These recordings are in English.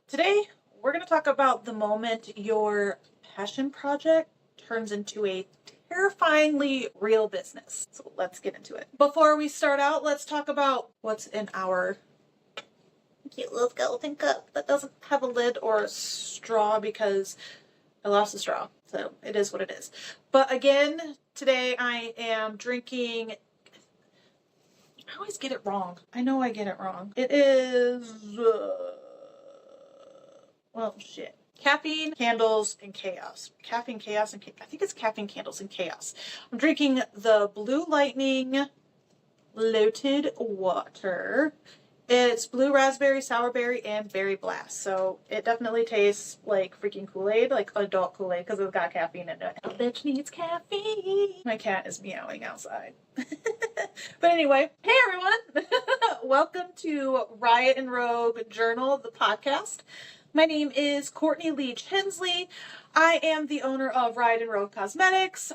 Today, we're going to talk about the moment your passion project turns into a terrifyingly real business. So let's get into it. Before we start out, let's talk about what's in our cute little skeleton cup that doesn't have a lid or a straw because I lost the straw. So it is what it is. But again, today I am drinking... I always get it wrong. I know I get it wrong. It is... well, shit. Caffeine, candles, and chaos. Caffeine, chaos, and I think it's caffeine, candles, and chaos. I'm drinking the Blue Lightning Loaded Water. It's blue raspberry, sour berry, and berry blast. So it definitely tastes like freaking Kool-Aid, like adult Kool-Aid, because it's got caffeine in it. A bitch needs caffeine. My cat is meowing outside. But anyway, hey everyone! Welcome to Riot and Rogue Journal, the podcast. My name is Courtney Leach Hensley. I am the owner of Riot and Rogue Cosmetics.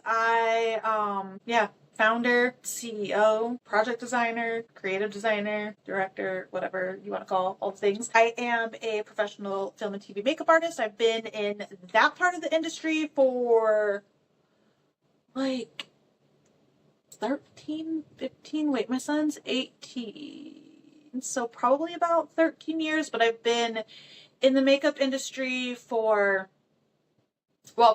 Founder, CEO, project designer, creative designer, director, whatever you want to call all the things. I am a professional film and TV makeup artist. I've been in that part of the industry for like 13, 15, wait, my son's 18, so probably about 13 years, but I've been in the makeup industry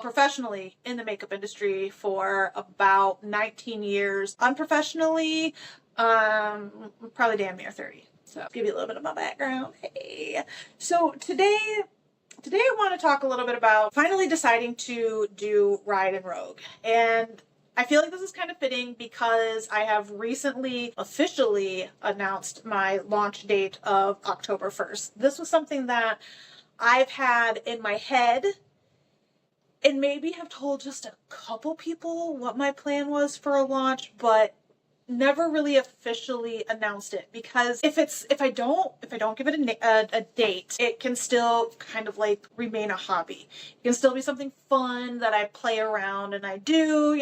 professionally in the makeup industry for about 19 years. Unprofessionally, probably damn near 30. So give you a little bit of my background. Hey. So today I want to talk a little bit about finally deciding to do Riot and Rogue. And I feel like this is kind of fitting because I have recently officially announced my launch date of October 1st. This was something that I've had in my head and maybe have told just a couple people what my plan was for a launch, but never really officially announced it, because if I don't give it a date, it can still kind of like remain a hobby. It can still be something fun that I play around and I do,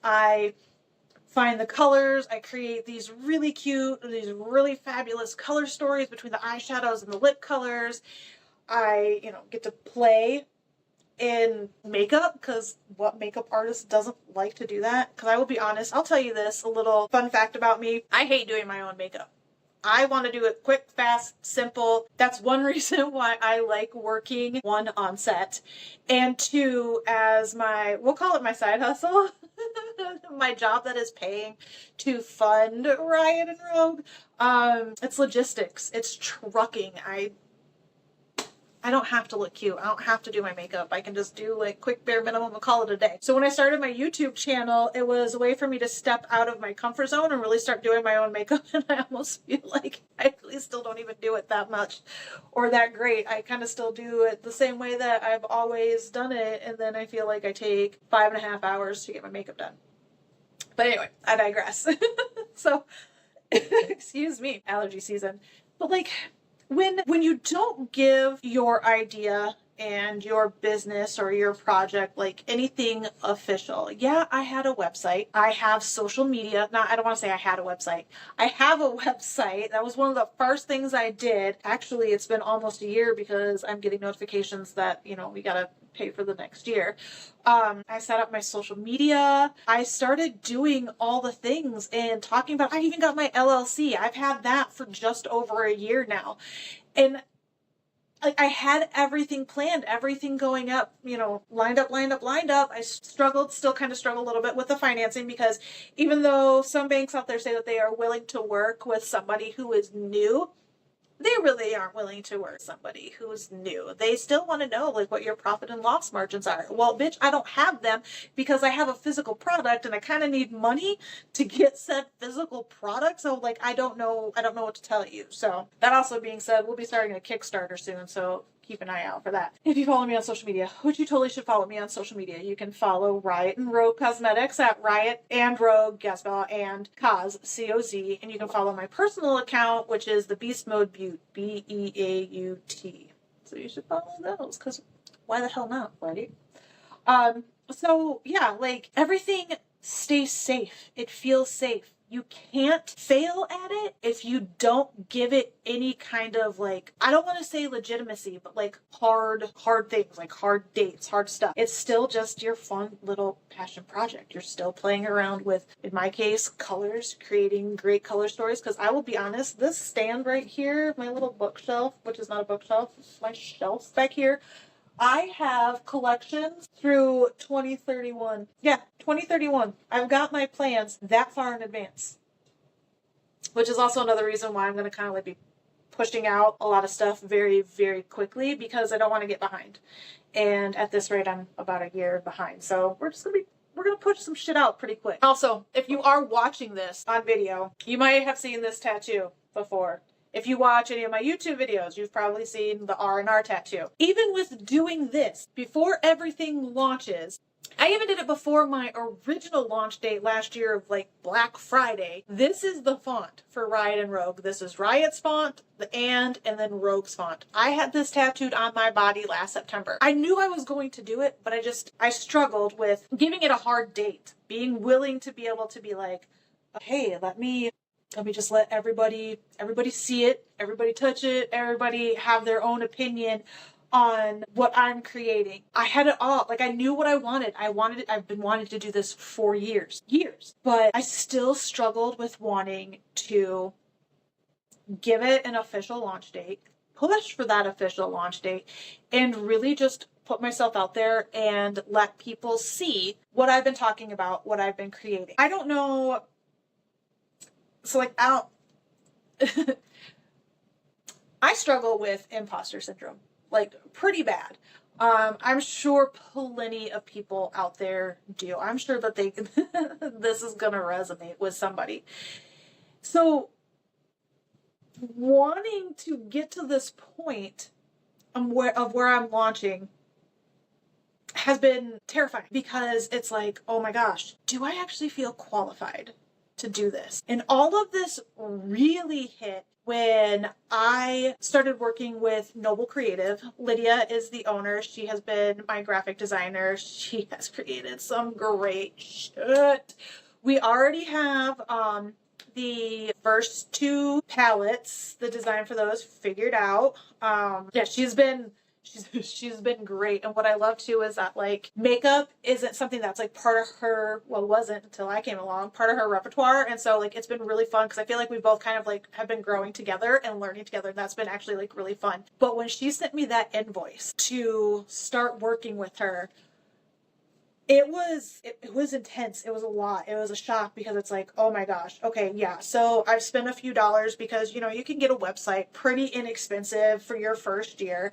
I find the colors, I create these really cute, these really fabulous color stories between the eyeshadows and the lip colors. I, get to play in makeup, because what makeup artist doesn't like to do that? Because I will be honest, I'll tell you this, a little fun fact about me. I hate doing my own makeup. I want to do it quick, fast, simple. That's one reason why I like working, one, on set, and two, as we'll call it my side hustle, my job that is paying to fund Riot and Rogue. It's logistics. It's trucking. I don't have to look cute. I don't have to do my makeup. I can just do like quick bare minimum and call it a day. So when I started my YouTube channel, it was a way for me to step out of my comfort zone and really start doing my own makeup. And I almost feel like I really still don't even do it that much or that great. I kind of still do it the same way that I've always done it. And then I feel like I take 5.5 hours to get my makeup done. But anyway, I digress. So, excuse me, allergy season. But like, when you don't give your idea and your business or your project like anything official. Yeah, I had a website. I have social media. I don't want to say I had a website. I have a website. That was one of the first things I did. Actually, it's been almost a year because I'm getting notifications that, we got to pay for the next year. I set up my social media. I started doing all the things and talking about, I even got my LLC. I've had that for just over a year now. And I had everything planned, everything going up, lined up. I still kind of struggle a little bit with the financing, because even though some banks out there say that they are willing to work with somebody who is new, they really aren't willing to work with somebody who's new. They still want to know like what your profit and loss margins are. Well, bitch, I don't have them because I have a physical product and I kind of need money to get said physical product. So like, I don't know what to tell you. So that also being said, we'll be starting a Kickstarter soon. So keep an eye out for that. If you follow me on social media, which you totally should follow me on social media, you can follow Riot and Rogue Cosmetics at Riot and Rogue, Gasbell, and Cos, C-O-Z. And you can follow my personal account, which is the Beast Mode Butte, B-E-A-U-T. So you should follow those, because why the hell not, right? So yeah, like everything stays safe. It feels safe. You can't fail at it if you don't give it any kind of like, I don't want to say legitimacy, but like hard things, like hard dates, hard stuff. It's still just your fun little passion project. You're still playing around with, in my case, colors, creating great color stories. Because I will be honest, this stand right here, my little bookshelf, which is not a bookshelf, it's my shelf back here, I have collections through 2031. Yeah, 2031. I've got my plans that far in advance. Which is also another reason why I'm going to kind of like be pushing out a lot of stuff very, very quickly, because I don't want to get behind. And at this rate, I'm about a year behind. So we're going to push some shit out pretty quick. Also, if you are watching this on video, you might have seen this tattoo before. If you watch any of my YouTube videos, you've probably seen the R&R tattoo. Even with doing this, before everything launches, I even did it before my original launch date last year of like Black Friday. This is the font for Riot and Rogue. This is Riot's font, and then Rogue's font. I had this tattooed on my body last September. I knew I was going to do it, but I struggled with giving it a hard date, being willing to be able to be like, hey, let me just let everybody see it, everybody touch it, everybody have their own opinion on what I'm creating. I had it all. Like, I knew what I wanted. I've been wanting to do this for years. But I still struggled with wanting to give it an official launch date, push for that official launch date, and really just put myself out there and let people see what I've been talking about, what I've been creating. I don't know. So like, I struggle with imposter syndrome, like pretty bad. I'm sure plenty of people out there do. I'm sure that this is going to resonate with somebody. So wanting to get to this point of where I'm launching has been terrifying, because it's like, oh my gosh, do I actually feel qualified to do this? And all of this really hit when I started working with Noble Creative. Lydia is the owner. She has been my graphic designer. She has created some great shit. We already have the first 2 palettes, the design for those figured out. Yeah, she's been great. And what I love too is that like makeup isn't something that's like part of her, well, wasn't until I came along, part of her repertoire. And so like it's been really fun, because I feel like we both kind of like have been growing together and learning together. And that's been actually like really fun. But when she sent me that invoice to start working with her, it was intense. It was a lot. It was a shock, because it's like, oh my gosh. Okay, yeah. So I've spent a few dollars, because, you can get a website pretty inexpensive for your first year.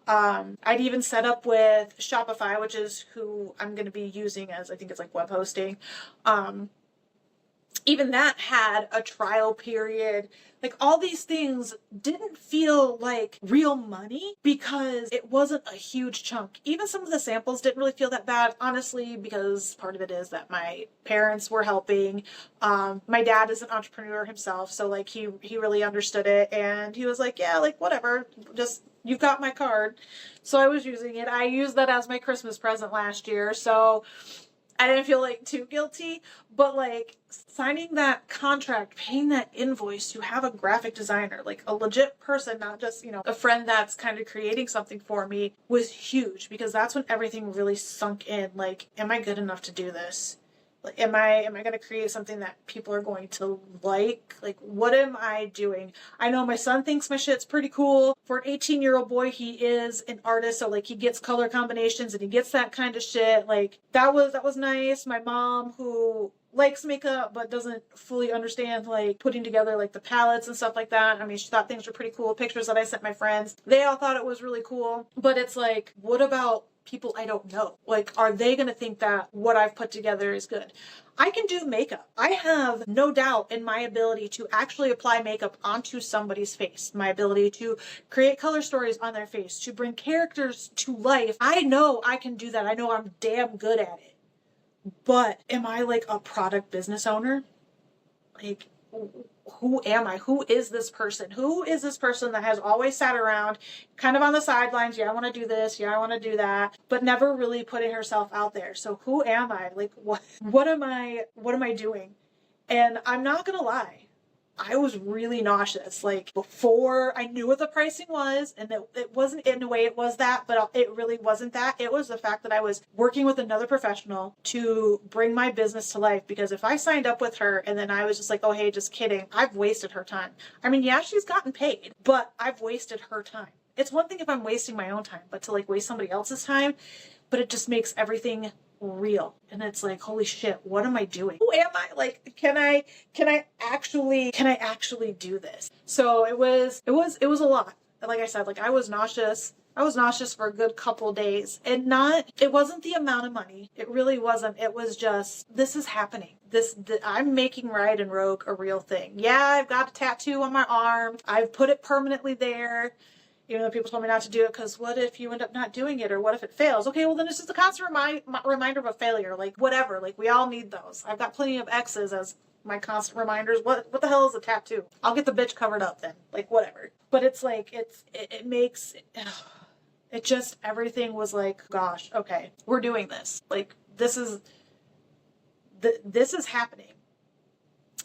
I'd even set up with Shopify, which is who I'm going to be using as, I think it's like web hosting. Even that had a trial period. Like, all these things didn't feel like real money, because it wasn't a huge chunk. Even some of the samples didn't really feel that bad, honestly, because part of it is that my parents were helping. My dad is an entrepreneur himself, so like he really understood it, and he was like, yeah, like whatever, just, you've got my card. So I was using it. I used that as my Christmas present last year, so I didn't feel like too guilty. But like signing that contract, paying that invoice to have a graphic designer, like a legit person, not just, a friend that's kind of creating something for me, was huge, because that's when everything really sunk in. Like, am I good enough to do this? Like, am I going to create something that people are going to like? Like, what am I doing? I know my son thinks my shit's pretty cool. For an 18-year-old boy, he is an artist. So like, he gets color combinations and he gets that kind of shit. Like, that was nice. My mom, who likes makeup but doesn't fully understand like putting together like the palettes and stuff like that. I mean, she thought things were pretty cool. Pictures that I sent my friends, they all thought it was really cool. But it's like, what about people I don't know? Like, are they going to think that what I've put together is good? I can do makeup. I have no doubt in my ability to actually apply makeup onto somebody's face, my ability to create color stories on their face, to bring characters to life. I know I can do that. I know I'm damn good at it. But am I like a product business owner? Like, who am I? Who is this person? Who is this person that has always sat around kind of on the sidelines? Yeah, I want to do this. Yeah, I want to do that, but never really putting herself out there. So who am I? Like, what am I doing? And I'm not gonna lie, I was really nauseous. Like, before I knew what the pricing was, and that it wasn't, in a way it was that, but it really wasn't that. It was the fact that I was working with another professional to bring my business to life, because if I signed up with her and then I was just like, oh, hey, just kidding, I've wasted her time. I mean, yeah, she's gotten paid, but I've wasted her time. It's one thing if I'm wasting my own time, but to like waste somebody else's time, but it just makes everything real. And it's like, holy shit, what am I doing? Who am I? Like, can I actually do this? So it was a lot. Like I said, like I was nauseous for a good couple days, and it wasn't the amount of money. It really wasn't. It was just, this is happening. I'm making Riot and Rogue a real thing. Yeah, I've got a tattoo on my arm. I've put it permanently there. Even though people told me not to do it, because what if you end up not doing it, or what if it fails? Okay, well then it's just a constant reminder of a failure. Like, whatever. Like, we all need those. I've got plenty of X's as my constant reminders. What the hell is a tattoo? I'll get the bitch covered up then. Like, whatever. But it's like, it makes, it just, everything was like, gosh, okay, we're doing this. Like, this is happening.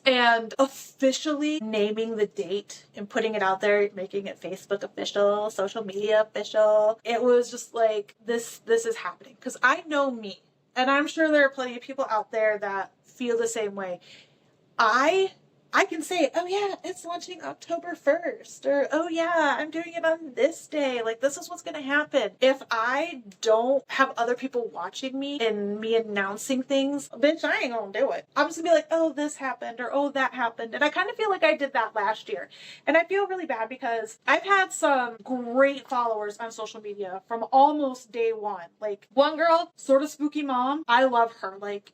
And officially naming the date and putting it out there, making it Facebook official, social media official. It was just like, this is happening. Because I know me, and I'm sure there are plenty of people out there that feel the same way. I can say, oh yeah, it's launching October 1st, or oh yeah, I'm doing it on this day. Like, this is what's going to happen. If I don't have other people watching me and me announcing things, bitch, I ain't gonna do it. I'm just gonna be like, oh, this happened, or oh, that happened. And I kind of feel like I did that last year. And I feel really bad because I've had some great followers on social media from almost day one. Like, one girl, sort of spooky mom, I love her. Like,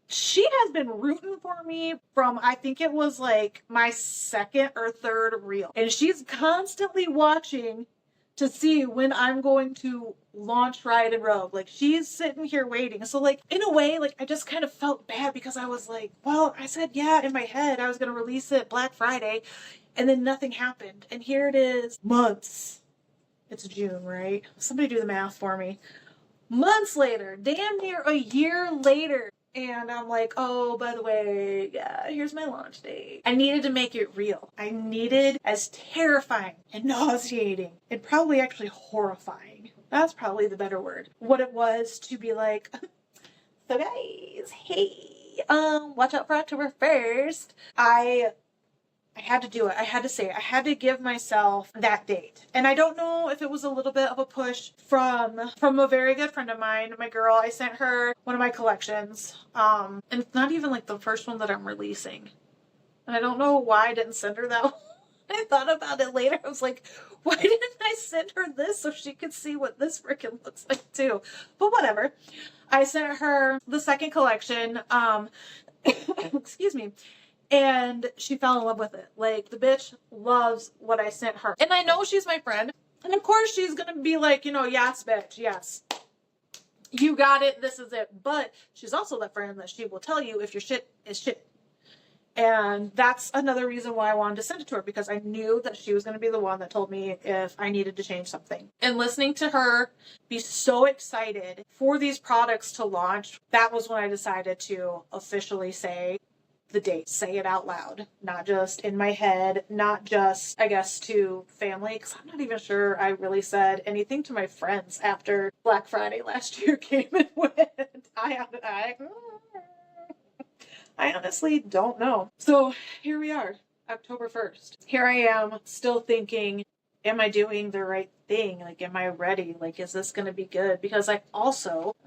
she has been rooting for me from, I think it was like my second or third reel. And she's constantly watching to see when I'm going to launch Riot and Rogue. Like, she's sitting here waiting. So, like, in a way, like, I just kind of felt bad because I was like, well, I said, yeah, in my head, I was going to release it Black Friday, and then nothing happened. And here it is, months. It's June, right? Somebody do the math for me. Months later, damn near a year later. And I'm like, oh, by the way, yeah, here's my launch date. I needed to make it real. I needed, as terrifying and nauseating and probably actually horrifying, that's probably the better word, what it was to be like, so guys, hey, watch out for October 1st. I had to do it. I had to say it. I had to give myself that date. And I don't know if it was a little bit of a push from a very good friend of mine, my girl. I sent her one of my collections. And it's not even like the first one that I'm releasing. And I don't know why I didn't send her that one. I thought about it later. I was like, why didn't I send her this so she could see what this freaking looks like too? But whatever. I sent her the second collection. Excuse me. And she fell in love with it. Like, the bitch loves what I sent her. And I know she's my friend. And of course she's gonna be like, yes, bitch, yes. You got it, this is it. But she's also that friend that she will tell you if your shit is shit. And that's another reason why I wanted to send it to her, because I knew that she was going to be the one that told me if I needed to change something. And listening to her be so excited for these products to launch, that was when I decided to officially say the date, say it out loud, not just in my head, not just, I guess, to family, because I'm not even sure I really said anything to my friends after Black Friday last year came and went. I honestly don't know. So here we are, October 1st. Here I am still thinking, am I doing the right thing? Like, am I ready? Like, is this going to be good? Because I'm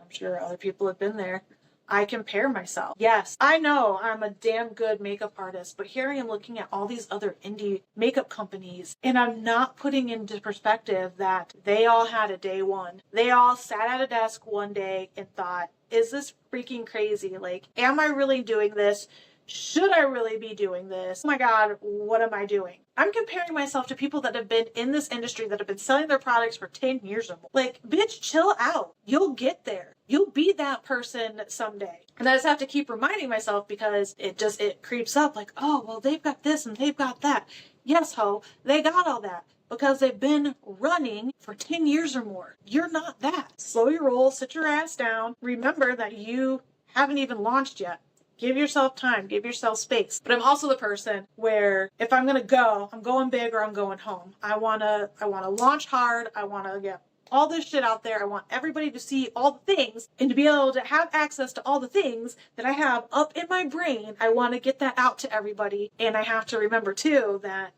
sure other people have been there, I compare myself. Yes, I know I'm a damn good makeup artist, but here I am looking at all these other indie makeup companies, and I'm not putting into perspective that they all had a day one. They all sat at a desk one day and thought, is this freaking crazy? Like, am I really doing this? Should I really be doing this? Oh my God, what am I doing? I'm comparing myself to people that have been in this industry, that have been selling their products for 10 years or more. Like, bitch, chill out. You'll get there. You'll be that person someday. And I just have to keep reminding myself, because it creeps up like, oh, well, they've got this and they've got that. Yes, ho, they got all that because they've been running for 10 years or more. You're not that. Slow your roll, sit your ass down. Remember that you haven't even launched yet. Give yourself time, give yourself space. But I'm also the person where if I'm going to go, I'm going big or I'm going home. I want to launch hard. I want to get all this shit out there. I want everybody to see all the things and to be able to have access to all the things that I have up in my brain. I want to get that out to everybody. And I have to remember too that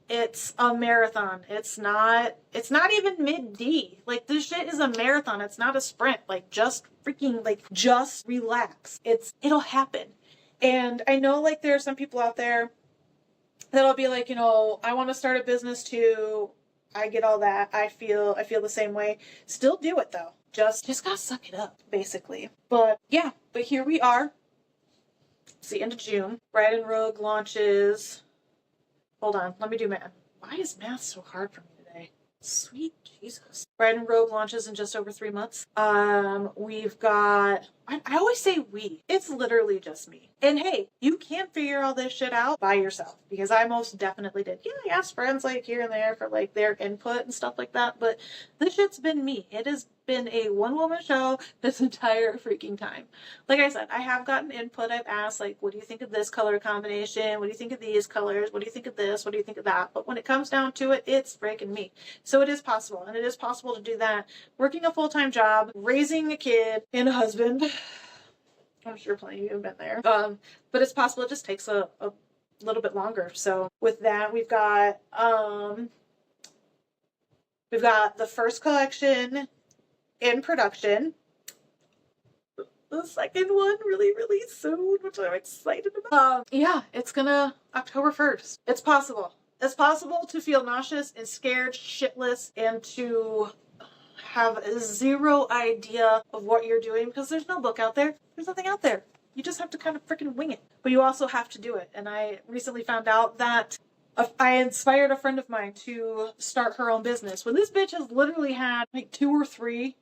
it's a marathon. It's not even mid-D. Like, this shit is a marathon. It's not a sprint. Like, just relax. It'll happen. And I know, like, there are some people out there that'll be like, I want to start a business too. I get all that. I feel the same way. Still do it though. Just gotta suck it up, basically. But yeah, here we are. It's the end of June. Riot and Rogue launches. Hold on, let me do math. Why is math so hard for me today? Sweet Jesus. Riot and Rogue launches in just over 3 months. We've got, I always say we. It's literally just me. And hey, you can't figure all this shit out by yourself, because I most definitely did. Yeah, I asked friends like here and there for like their input and stuff like that, but this shit's been me. It has been a one-woman show this entire freaking time. Like I said, I have gotten input. I've asked, like, what do you think of this color combination? What do you think of these colors? What do you think of this? What do you think of that? But when it comes down to it, it's freaking me. So it is possible, and it is possible to do that. Working a full-time job, raising a kid and a husband. I'm sure plenty of you have been there. But it's possible. It just takes a little bit longer. So with that, we've got the first collection in production. The second one really, really soon, which I'm excited about. Yeah, it's gonna October 1st. It's possible. It's possible to feel nauseous and scared, shitless, and to have zero idea of what you're doing, because there's no book out there. There's nothing out there. You just have to kind of freaking wing it. But you also have to do it. And I recently found out that I inspired a friend of mine to start her own business. When this bitch has literally had like 2 or 3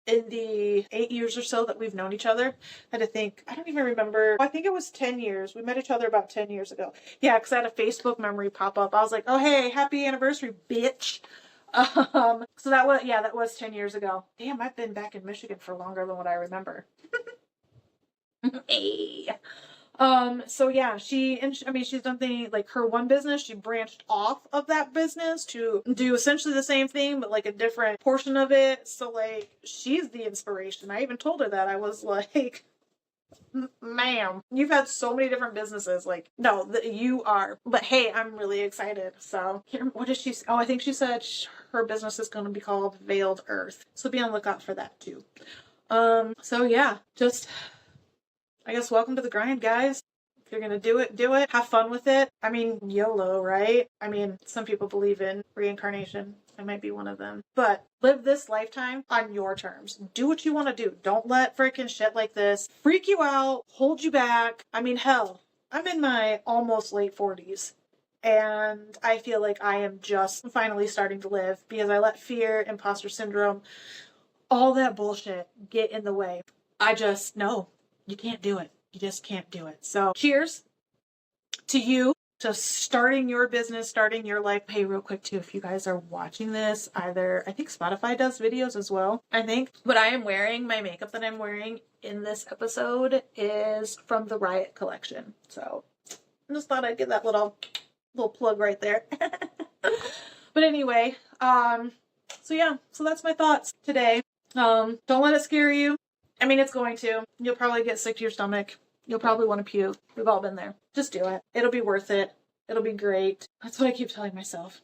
in the 8 years or so that we've known each other. I had to think, I don't even remember. I think it was 10 years. We met each other about 10 years ago. Yeah, because I had a Facebook memory pop up. I was like, oh, hey, happy anniversary, bitch. So that was 10 years ago. Damn, I've been back in Michigan for longer than what I remember. Hey. So yeah, she's done things like her one business. She branched off of that business to do essentially the same thing, but like a different portion of it. So like, she's the inspiration. I even told her that. I was like, ma'am, you've had so many different businesses. Like, no, you are. But hey, I'm really excited. So what did she say? Oh, I think she said her business is going to be called Veiled Earth. So be on the lookout for that too. So yeah, just, I guess, welcome to the grind, guys. If you're going to do it. Have fun with it. I mean, YOLO, right? I mean, some people believe in reincarnation. I might be one of them. But live this lifetime on your terms. Do what you want to do. Don't let freaking shit like this freak you out, hold you back. I mean, hell, I'm in my almost late 40s. And I feel like I am just finally starting to live because I let fear, imposter syndrome, all that bullshit get in the way. I just know you can't do it. You just can't do it. So cheers to you, to starting your business, starting your life. Hey, real quick too, if you guys are watching this, I think Spotify does videos as well, I think. But my makeup that I'm wearing in this episode is from the Riot collection. So I just thought I'd give that little plug right there. But anyway, so yeah, so that's my thoughts today. Don't let it scare you. I mean, it's going to. You'll probably get sick to your stomach. You'll probably want to puke. We've all been there. Just do it. It'll be worth it. It'll be great. That's what I keep telling myself.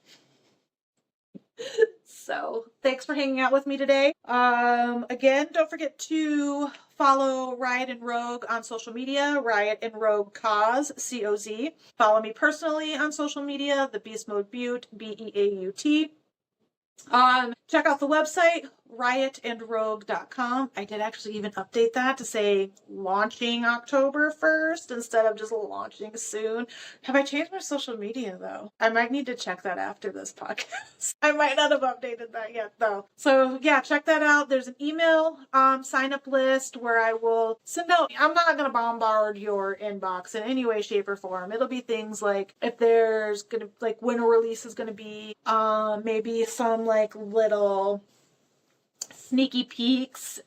So, thanks for hanging out with me today. Again, don't forget to follow Riot and Rogue on social media. Riot and Rogue Cause, C-O-Z. Follow me personally on social media, the Beast Mode Butte, B-E-A-U-T. Check out the website, riotandrogue.com. I did actually even update that to say launching October 1st instead of just launching soon. Have I changed my social media though? I might need to check that after this podcast. I might not have updated that yet though. So yeah, check that out. There's an email sign up list where I will send out, I'm not going to bombard your inbox in any way, shape, or form. It'll be things like if there's going to, like when a release is going to be, maybe some like little sneaky peeks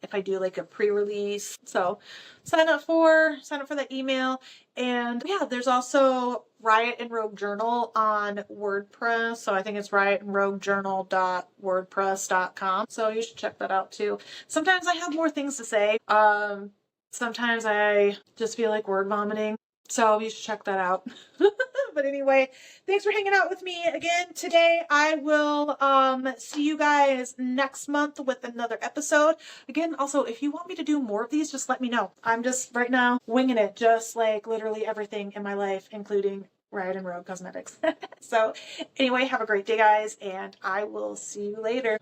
if I do like a pre-release. So sign up for that email. And yeah, there's also Riot and Rogue Journal on WordPress. So I think it's riotandroguejournal.wordpress.com. So you should check that out too. Sometimes I have more things to say. Sometimes I just feel like word vomiting. So you should check that out. But anyway, thanks for hanging out with me again today. I will see you guys next month with another episode. Again, also, if you want me to do more of these, just let me know. I'm just right now winging it, just like literally everything in my life, including Riot and Rogue Cosmetics. So anyway, have a great day, guys, and I will see you later.